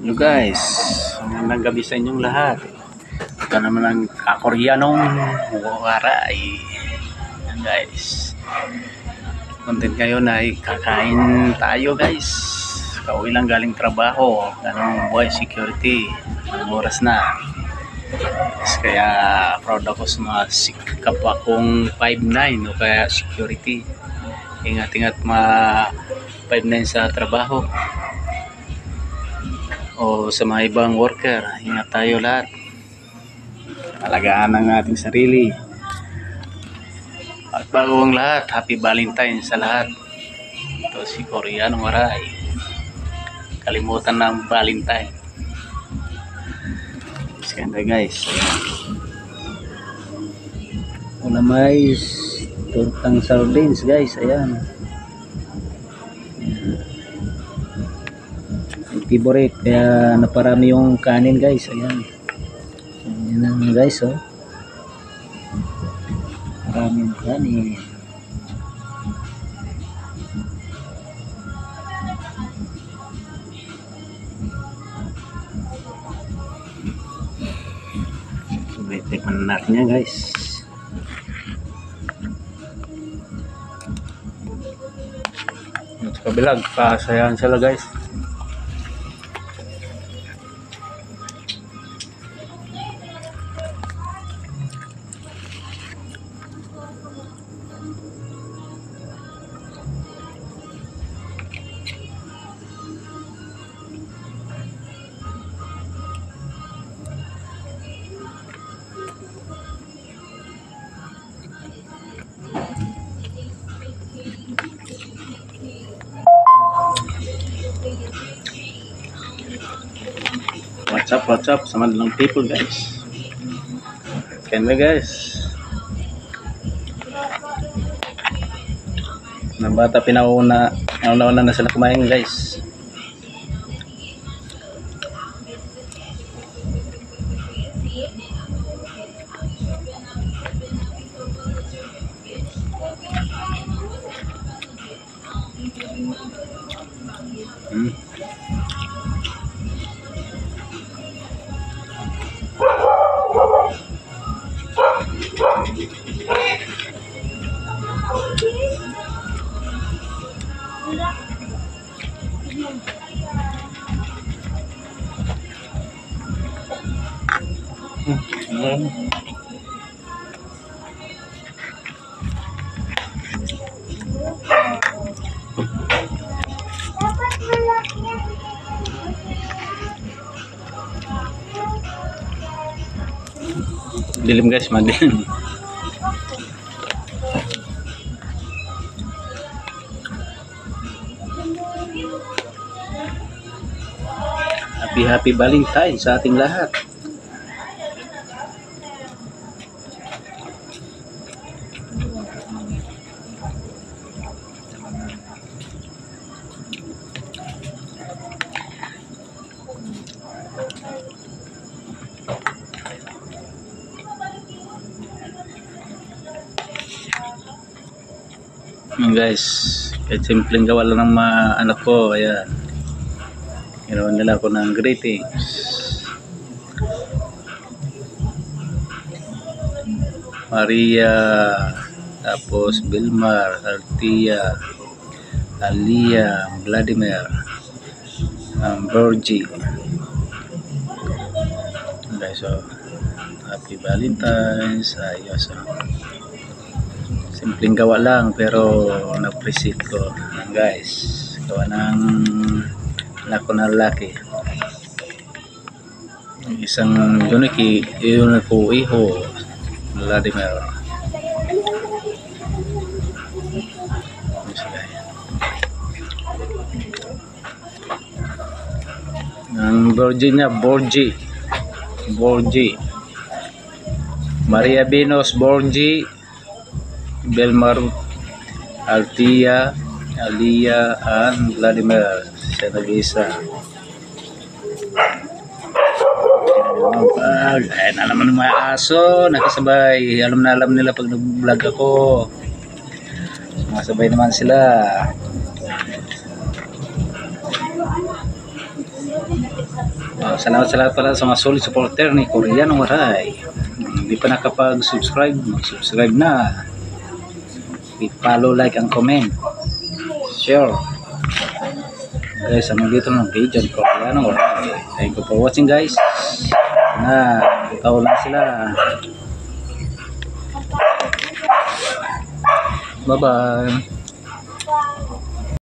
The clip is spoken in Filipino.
Hello guys, magandang gabi sa inyong lahat. Ito naman ang kakoryanong waray. Yan guys, content ngayon ay kakain tayo guys. Kauwi lang galing trabaho, ganong boy security. Anong oras na? Kaya proud ako sa mga sikap akong 5'9" o kaya security. Ingat-ingat mga 5'9" sa trabaho o sa mga ibang worker. Ingat tayo lahat, alagaan ang ating sarili. At bago ang lahat, happy Valentine sa lahat. Ito si Koryanong waray, kalimutan ng Valentine. Ganda guys, una may tortang sardines guys, ayan. Favorite, kaya naparami yung kanin guys, ayan. Ayan lang guys, oh. Maraming kanin. Tikman natin yan guys. Sa kabilang, pasayahan sila guys. What's up sa madalang people guys. Can we guys? Na bata pinauna na sila kumain guys. Dilim guys, madilim. Happy Valentine sa ating lahat. Guys, kahit simpleng gawa lang ng mga anak ko, kaya ginawa nila ako ng greetings. Maria, tapos Vilmar, Altia, Alia, Vladimir, Virgie. Guys, so happy Valentine's. Ayos, simpleng gawa lang pero na-appreciate ko guys. Gawa ng anak ko na lalaki. Isang yun ko iho, Vladimir. Ang Virginia, Borgie. Maria Binos, Borgie. Belmar, Altia, Alia, and Vladimir. Siya nag-isa. Ayan na naman ng mga aso, nakasabay. Alam nila pag nag-vlog ako. Sumasabay naman sila. Salamat sa lahat pala sa mga solid supporter ni Koreano Waray. Hindi pa nakapag-subscribe, mag-subscribe na. I-follow, like, and comment. Share. Guys, ano dito ng video ni Koreano Waray. Thank you for watching guys. Na, itaw lang sila. Bye-bye.